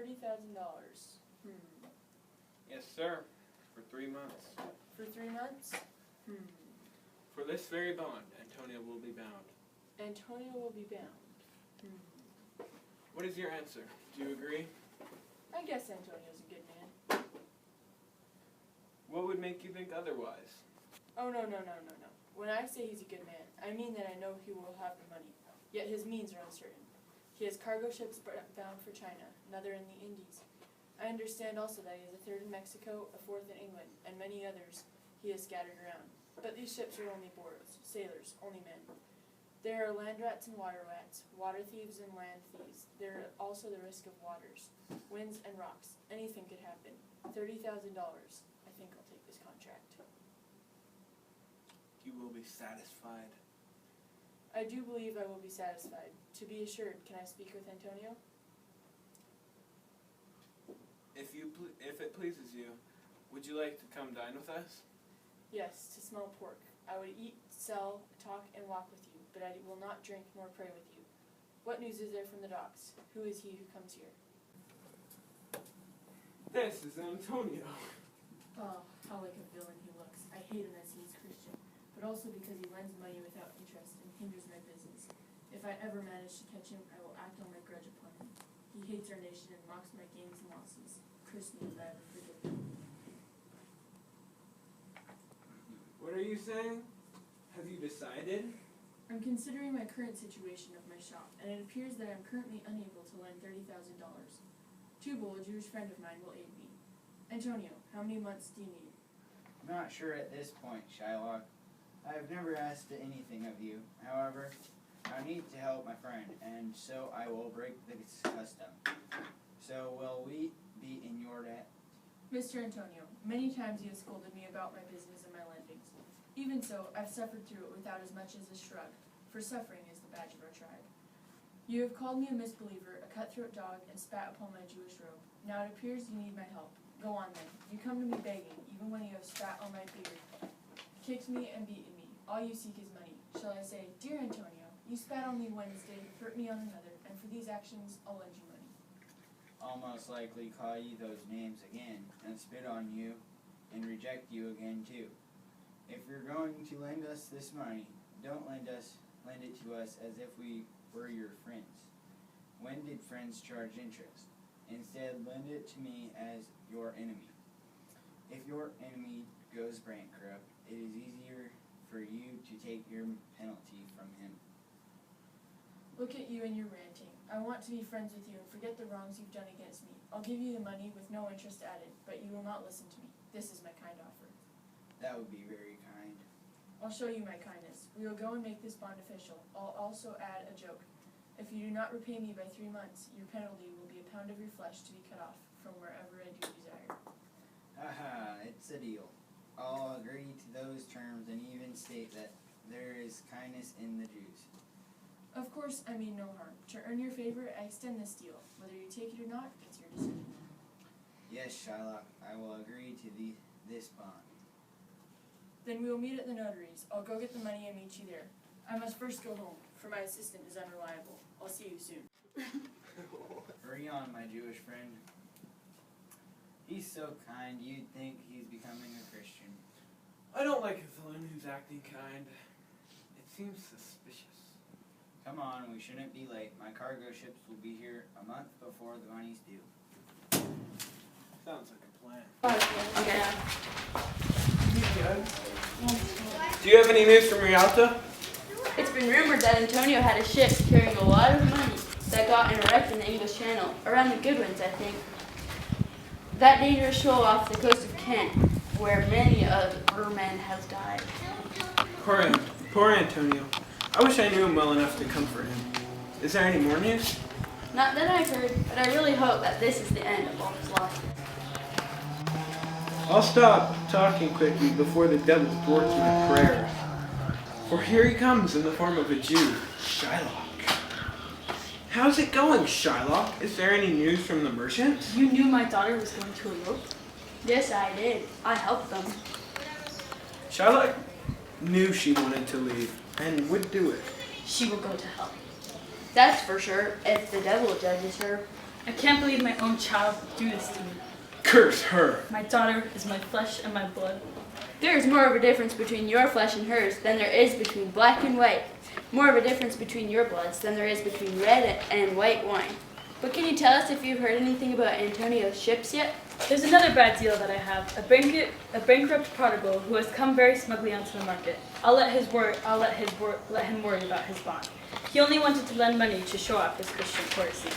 $30,000. Yes, sir. For 3 months. For 3 months? For this very bond, Antonio will be bound. Antonio will be bound. What is your answer? Do you agree? I guess Antonio's a good man. What would make you think otherwise? Oh, no. When I say he's a good man, I mean that I know he will have the money, yet his means are uncertain. He has cargo ships bound for China, another in the Indies. I understand also that he has a third in Mexico, a fourth in England, and many others he has scattered around. But these ships are only boarders, sailors, only men. There are land rats and water rats, water thieves and land thieves. There are also the risk of waters, winds and rocks. Anything could happen. $30,000. I think I'll take this contract. You will be satisfied. I do believe I will be satisfied. To be assured, can I speak with Antonio? If it pleases you, would you like to come dine with us? Yes, to smell pork. I would eat, sell, talk, and walk with you, but I will not drink nor pray with you. What news is there from the docks? Who is he who comes here? This is Antonio. Oh, how like a villain he looks. I hate him as he is Christian, but also because he lends money without interest and hinders my business. If I ever manage to catch him, I will act on my grudge upon him. He hates our nation and mocks my gains and losses. Curse me if I ever forgive him. What are you saying? Have you decided? I'm considering my current situation of my shop, and it appears that I'm currently unable to lend $30,000. Tubal, a Jewish friend of mine, will aid me. Antonio, how many months do you need? I'm not sure at this point, Shylock. I have never asked anything of you. However, I need to help my friend, and so I will break this custom. So will we be in your debt? Mr. Antonio, many times you have scolded me about my business and my lendings. Even so, I've suffered through it without as much as a shrug, for suffering is the badge of our tribe. You have called me a misbeliever, a cutthroat dog, and spat upon my Jewish robe. Now it appears you need my help. Go on then. You come to me begging, even when you have spat on my beard, kicked me and beaten me. All you seek is money. Shall I say, Dear Antonio, you spat on me Wednesday, hurt me on another, and for these actions I'll lend you money. I'll most likely call you those names again, and spit on you, and reject you again too. If you're going to lend us this money, don't lend it to us as if we were your friends. When did friends charge interest? Instead, lend it to me as your enemy. If your enemy goes bankrupt, it is easier for you to take your penalty from him. Look at you and your ranting. I want to be friends with you and forget the wrongs you've done against me. I'll give you the money with no interest added, but you will not listen to me. This is my kind offer. That would be very kind. I'll show you my kindness. We will go and make this bond official. I'll also add a joke. If you do not repay me by 3 months, your penalty will be a pound of your flesh to be cut off from wherever I do desire. Haha, it's a deal. I'll agree to those terms and even state that there is kindness in the Jews. Of course, I mean no harm. To earn your favor, I extend this deal. Whether you take it or not, it's your decision. Yes, Shylock, I will agree to this bond. Then we will meet at the notary's. I'll go get the money and meet you there. I must first go home, for my assistant is unreliable. I'll see you soon. Hurry on, my Jewish friend. He's so kind, you'd think he's becoming a Christian. I don't like a villain who's acting kind. It seems suspicious. Come on, we shouldn't be late. My cargo ships will be here a month before the money's due. Sounds like a plan. Okay. Do you have any news from Rialto? It's been rumored that Antonio had a ship carrying a lot of money that got in a wreck in the English Channel, around the Goodwins, I think. That dangerous shoal off the coast of Kent, where many of our men have died. Poor Antonio. I wish I knew him well enough to comfort him. Is there any more news? Not that I've heard, but I really hope that this is the end of all his losses. I'll stop talking quickly before the devil thwarts my prayers. For here he comes in the form of a Jew, Shylock. How's it going, Shylock? Is there any news from the merchants? You knew my daughter was going to elope? Yes, I did. I helped them. Shylock knew she wanted to leave and would do it. She will go to hell. That's for sure, if the devil judges her. I can't believe my own child would do this to me. Curse her! My daughter is my flesh and my blood. There is more of a difference between your flesh and hers than there is between black and white. More of a difference between your bloods than there is between red and white wine. But can you tell us if you've heard anything about Antonio's ships yet? There's another bad deal that I have. A bankrupt prodigal who has come very smugly onto the market. I'll let him worry about his bond. He only wanted to lend money to show off his Christian courtesy.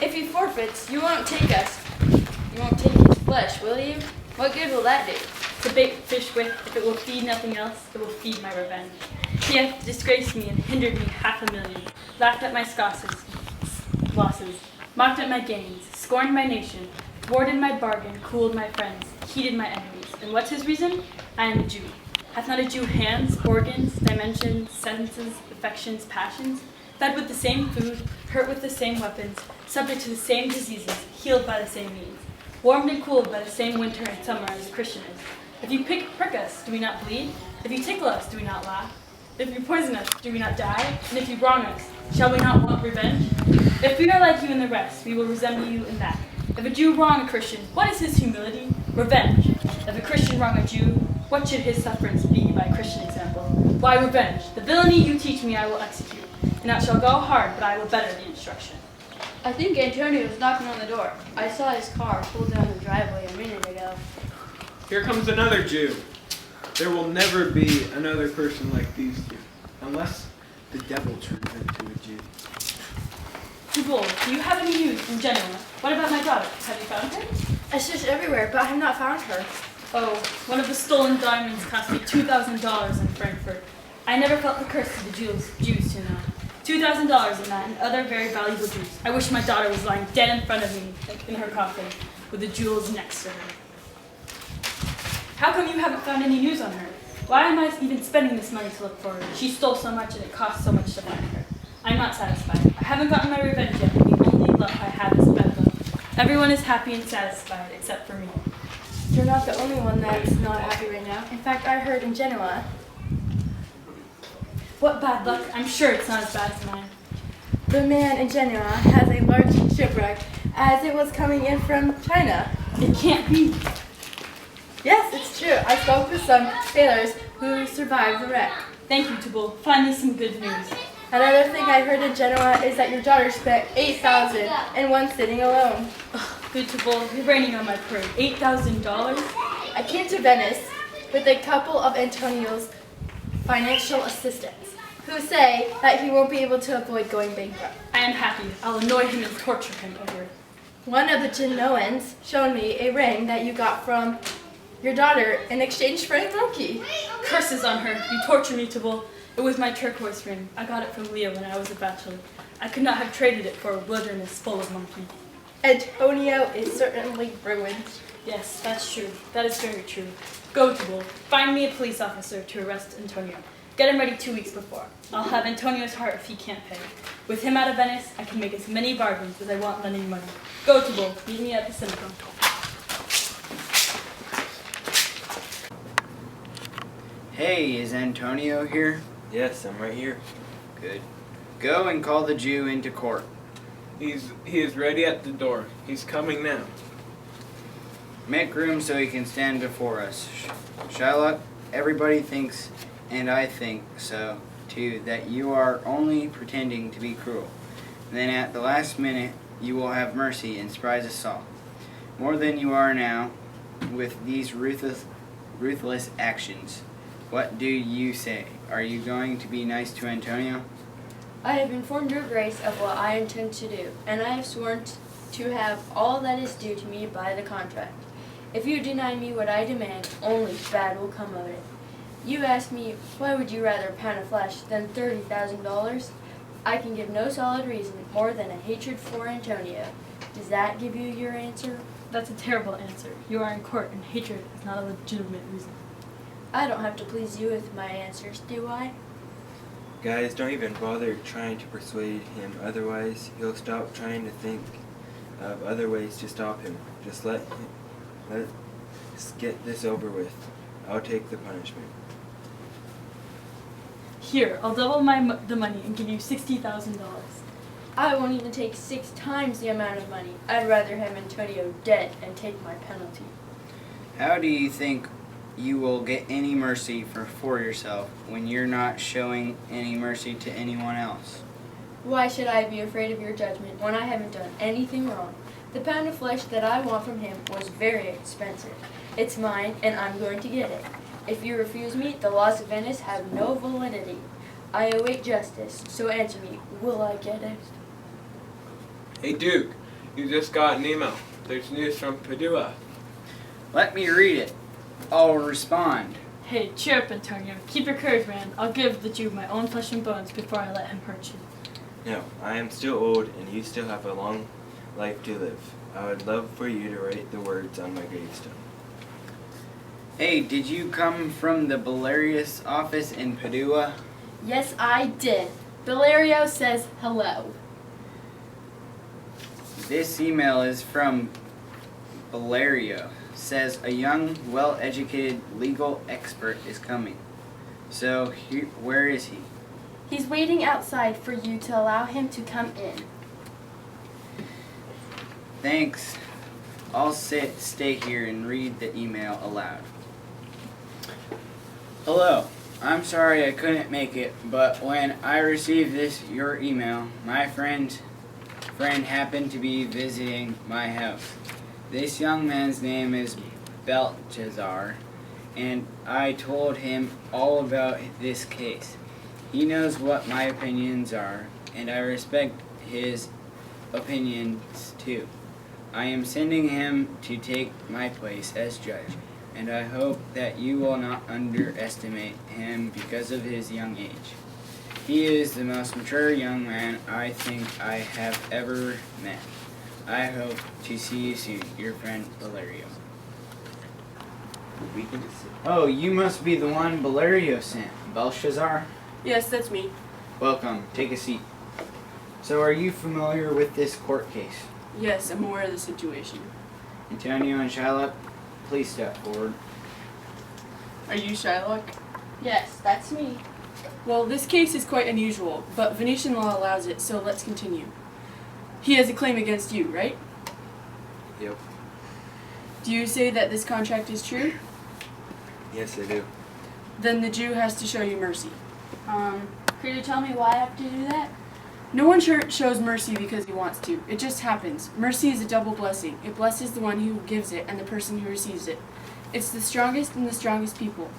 If he forfeits, you won't take his flesh, will you? What good will that do? To bait fish with, if it will feed nothing else, it will feed my revenge. He hath disgraced me and hindered me $500,000, laughed at my losses, mocked at my gains, scorned my nation, thwarted my bargain, cooled my friends, heated my enemies. And what's his reason? I am a Jew. Hath not a Jew hands, organs, dimensions, senses, affections, passions? Fed with the same food, hurt with the same weapons, subject to the same diseases, healed by the same means, warmed and cooled by the same winter and summer as a Christian is. If you prick us, do we not bleed? If you tickle us, do we not laugh? If you poison us, do we not die? And if you wrong us, shall we not want revenge? If we are like you and the rest, we will resemble you in that. If a Jew wrong a Christian, what is his humility? Revenge. If a Christian wrong a Jew, what should his sufferance be by Christian example? Why revenge? The villainy you teach me I will execute, and it shall go hard, but I will better the instruction. I think Antonio was knocking on the door. I saw his car pull down the driveway a minute ago. Here comes another Jew. There will never be another person like these two, unless the devil turns into a Jew. Tubal, do you have any news from Genoa? What about my daughter? Have you found her? I searched everywhere, but I have not found her. Oh, one of the stolen diamonds cost me $2,000 in Frankfurt. I never felt the curse of the Jews till now. $2,000 in that and other very valuable jewels. I wish my daughter was lying dead in front of me, in her coffin, with the jewels next to her. How come you haven't found any news on her? Why am I even spending this money to look for her? She stole so much and it cost so much to find her. I'm not satisfied. I haven't gotten my revenge yet, and the only love I have is Bedlam. Everyone is happy and satisfied, except for me. You're not the only one that's not happy right now. In fact, I heard in Genoa. What bad luck. I'm sure it's not as bad as mine. The man in Genoa has a large shipwreck as it was coming in from China. It can't be. Yes, it's true. I spoke with some sailors who survived the wreck. Thank you, Tubal. Finally some good news. Another thing I heard in Genoa is that your daughter spent $8,000 in one sitting alone. Ugh, good Tubal, you're raining on my parade. $8,000? I came to Venice with a couple of Antonio's financial assistants who say that he won't be able to avoid going bankrupt. I am happy. I'll annoy him and torture him over it. One of the Genoans showed me a ring that you got from your daughter in exchange for a monkey. Curses on her. You torture me, Tubal. It was my turquoise ring. I got it from Leo when I was a bachelor. I could not have traded it for a wilderness full of monkeys. Antonio is certainly ruined. Yes, that's true. That is very true. Go, Tubal. Find me a police officer to arrest Antonio. Get him ready 2 weeks before. I'll have Antonio's heart if he can't pay. With him out of Venice, I can make as many bargains as I want lending money. Go, Tubal. Meet me at the synagogue. Hey, is Antonio here? Yes, I'm right here. Good. Go and call the Jew into court. He is ready at the door. He's coming now. Make room so he can stand before us. Shylock, everybody thinks, and I think so, too, that you are only pretending to be cruel. Then at the last minute, you will have mercy and surprise us all. More than you are now with these ruthless actions. What do you say? Are you going to be nice to Antonio? I have informed your grace of what I intend to do, and I have sworn to have all that is due to me by the contract. If you deny me what I demand, only bad will come of it. You ask me, why would you rather a pound of flesh than $30,000? I can give no solid reason more than a hatred for Antonio. Does that give you your answer? That's a terrible answer. You are in court, and hatred is not a legitimate reason. I don't have to please you with my answers, do I? Guys, don't even bother trying to persuade him, otherwise he'll stop trying to think of other ways to stop him. Just let's get this over with. I'll take the punishment. Here, I'll double the money and give you $60,000. I won't even take 6 times the amount of money. I'd rather have Antonio dead and take my penalty. How do you think you will get any mercy for yourself when you're not showing any mercy to anyone else? Why should I be afraid of your judgment when I haven't done anything wrong? The pound of flesh that I want from him was very expensive. It's mine, and I'm going to get it. If you refuse me, the laws of Venice have no validity. I await justice, so answer me, will I get it? Hey Duke, you just got an email. There's news from Padua. Let me read it. I'll respond. Hey, cheer up, Antonio. Keep your courage, man. I'll give the Jew my own flesh and bones before I let him hurt you. No, I am still old, and you still have a long life to live. I would love for you to write the words on my gravestone. Hey, did you come from the Belarius office in Padua? Yes, I did. Valerio says hello. This email is from Valerio. Says a young, well-educated legal expert is coming. So, where is he? He's waiting outside for you to allow him to come in. Thanks. I'll stay here and read the email aloud. Hello. I'm sorry I couldn't make it, but when I received your email, my friend happened to be visiting my house. This young man's name is Belshazzar, and I told him all about this case. He knows what my opinions are, and I respect his opinions too. I am sending him to take my place as judge, and I hope that you will not underestimate him because of his young age. He is the most mature young man I think I have ever met. I hope to see you soon, your friend Valerio. Oh, you must be the one Valerio sent, Belshazzar? Yes, that's me. Welcome, take a seat. So are you familiar with this court case? Yes, I'm aware of the situation. Antonio and Shylock, please step forward. Are you Shylock? Yes, that's me. Well, this case is quite unusual, but Venetian law allows it, so let's continue. He has a claim against you, right? Yep. Do you say that this contract is true? Yes, I do. Then the Jew has to show you mercy. Could you tell me why I have to do that? No one shows mercy because he wants to. It just happens. Mercy is a double blessing. It blesses the one who gives it and the person who receives it. It's the strongest and the strongest people.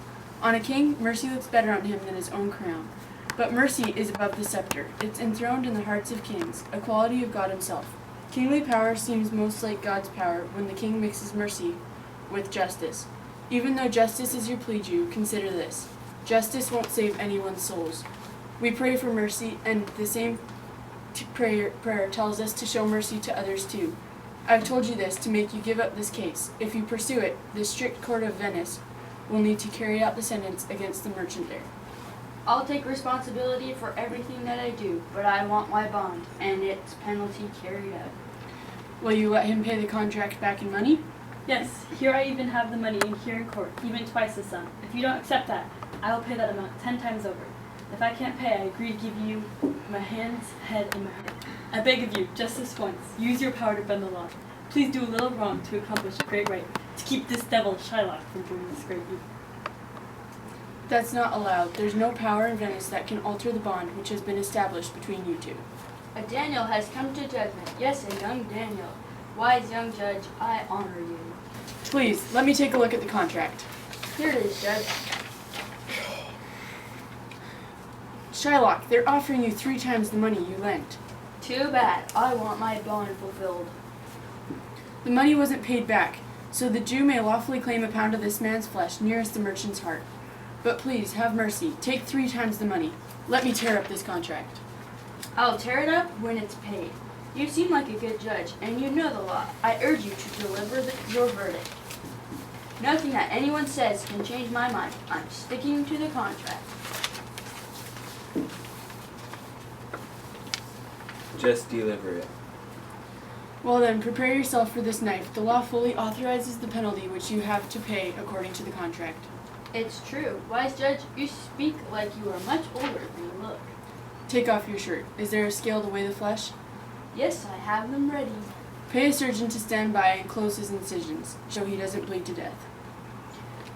On a king, mercy looks better on him than his own crown. But mercy is above the scepter. It's enthroned in the hearts of kings, a quality of God himself. Kingly power seems most like God's power when the king mixes mercy with justice. Even though justice is your plea, Jew, consider this. Justice won't save anyone's souls. We pray for mercy, and the same prayer tells us to show mercy to others too. I've told you this to make you give up this case. If you pursue it, the strict court of Venice will need to carry out the sentence against the merchant there. I'll take responsibility for everything that I do, but I want my bond and its penalty carried out. Will you let him pay the contract back in money? Yes, here I even have the money in here in court, even twice the sum. If you don't accept that, I will pay that amount 10 times over. If I can't pay, I agree to give you my hands, head, and my heart. I beg of you, just this once, use your power to bend the law. Please do a little wrong to accomplish a great right, to keep this devil Shylock from doing this great evil. That's not allowed. There's no power in Venice that can alter the bond which has been established between you two. A Daniel has come to judgment. Yes, a young Daniel. Wise young judge, I honor you. Please, let me take a look at the contract. Here it is, Judge. Shylock, they're offering you 3 times the money you lent. Too bad. I want my bond fulfilled. The money wasn't paid back, so the Jew may lawfully claim a pound of this man's flesh nearest the merchant's heart. But please, have mercy. Take 3 times the money. Let me tear up this contract. I'll tear it up when it's paid. You seem like a good judge, and you know the law. I urge you to deliver your verdict. Nothing that anyone says can change my mind. I'm sticking to the contract. Just deliver it. Well then, prepare yourself for this knife. The law fully authorizes the penalty which you have to pay according to the contract. It's true. Wise judge, you speak like you are much older than you look. Take off your shirt. Is there a scale to weigh the flesh? Yes, I have them ready. Pay a surgeon to stand by and close his incisions, so he doesn't bleed to death.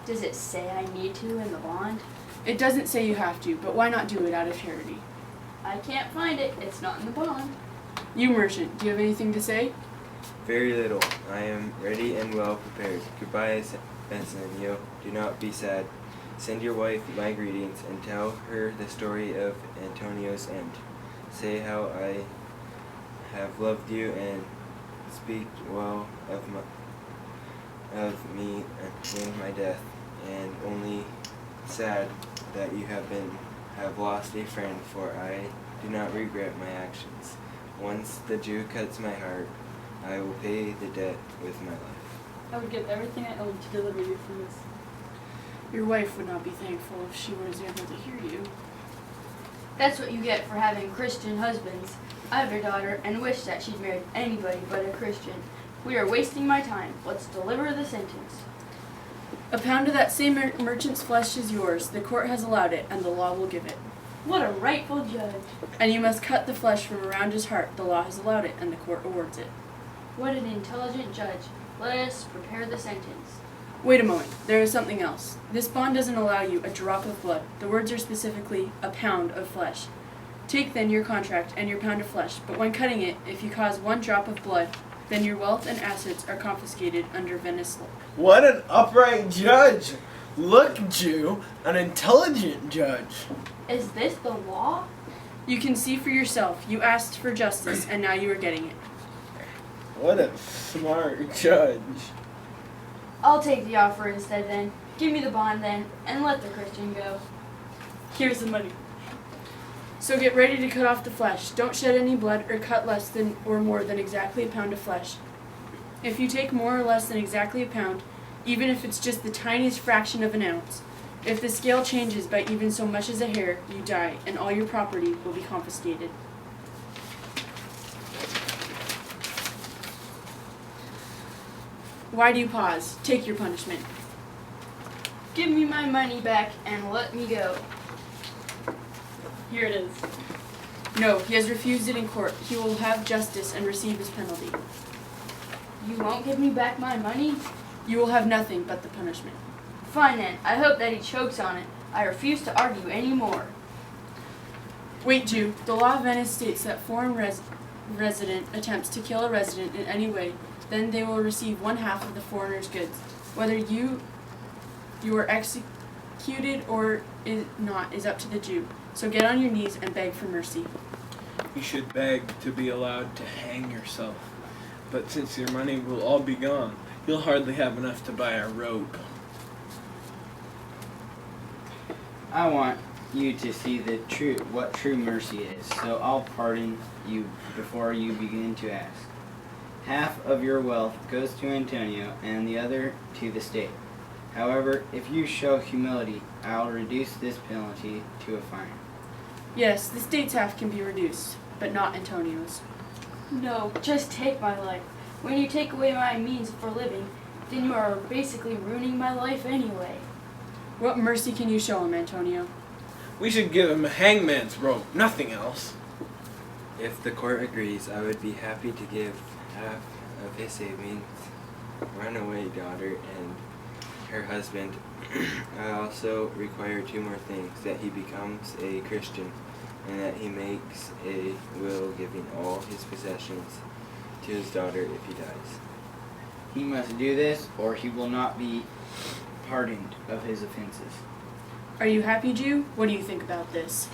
Does it say I need to in the bond? It doesn't say you have to, but why not do it out of charity? I can't find it. It's not in the bond. You merchant, do you have anything to say? Very little. I am ready and well prepared. Goodbye, Bensanio. Do not be sad. Send your wife my greetings and tell her the story of Antonio's end. Say how I have loved you and speak well of me in my death, and only sad that you have lost a friend, for I do not regret my actions. Once the Jew cuts my heart, I will pay the debt with my life. I would give everything I own to deliver you from this. Your wife would not be thankful if she was able to hear you. That's what you get for having Christian husbands. I have a daughter and wish that she'd married anybody but a Christian. We are wasting my time. Let's deliver the sentence. A pound of that same merchant's flesh is yours. The court has allowed it, and the law will give it. What a rightful judge. And you must cut the flesh from around his heart. The law has allowed it, and the court awards it. What an intelligent judge. Let us prepare the sentence. Wait a moment. There is something else. This bond doesn't allow you a drop of blood. The words are specifically a pound of flesh. Take then your contract and your pound of flesh, but when cutting it, if you cause 1 drop of blood, then your wealth and assets are confiscated under Venice law. What an upright judge! Look, Jew, an intelligent judge. Is this the law? You can see for yourself. You asked for justice, and now you are getting it. What a smart judge. I'll take the offer instead then. Give me the bond then, and let the Christian go. Here's the money. So get ready to cut off the flesh. Don't shed any blood or cut less than or more than exactly a pound of flesh. If you take more or less than exactly a pound, even if it's just the tiniest fraction of an ounce, if the scale changes by even so much as a hair, you die, and all your property will be confiscated. Why do you pause? Take your punishment. Give me my money back and let me go. Here it is. No, he has refused it in court. He will have justice and receive his penalty. You won't give me back my money? You will have nothing but the punishment. Fine then. I hope that he chokes on it. I refuse to argue anymore. Wait, Jew. The law of Venice states that foreign resident attempts to kill a resident in any way, then they will receive 1/2 of the foreigner's goods. Whether you are executed or not is up to the Jew. So get on your knees and beg for mercy. You should beg to be allowed to hang yourself. But since your money will all be gone, you'll hardly have enough to buy a rope. I want you to see what true mercy is, so I'll pardon you before you begin to ask. Half of your wealth goes to Antonio and the other to the state. However, if you show humility, I'll reduce this penalty to a fine. Yes, the state's half can be reduced, but not Antonio's. No, just take my life. When you take away my means for living, then you are basically ruining my life anyway. What mercy can you show him, Antonio? We should give him a hangman's rope, nothing else. If the court agrees, I would be happy to give half of his savings, runaway daughter, and her husband. I also require 2 more things: that he becomes a Christian, and that he makes a will giving all his possessions to his daughter if he dies. He must do this, or he will not be pardoned of his offenses. Are you happy, Jew? What do you think about this?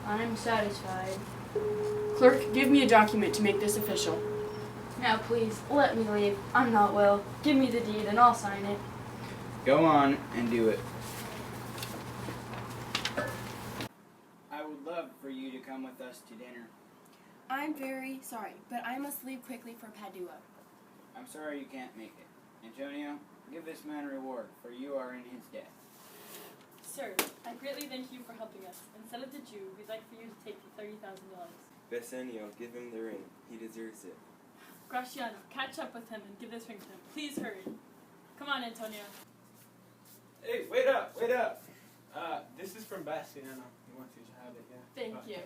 I'm satisfied. Clerk, give me a document to make this official. Now please, let me leave. I'm not well. Give me the deed and I'll sign it. Go on and do it. I would love for you to come with us to dinner. I'm very sorry, but I must leave quickly for Padua. I'm sorry you can't make it. Antonio, give this man a reward, for you are in his debt. Sir, I greatly thank you for helping us. Instead of the Jew, we'd like for you to take the $30,000. Bessenio, give him the ring. He deserves it. Graciano, catch up with him and give this ring to him. Please hurry. Come on, Antonio. Hey, wait up, wait up. This is from Bastiano. He wants you to have it, yeah. Thank you.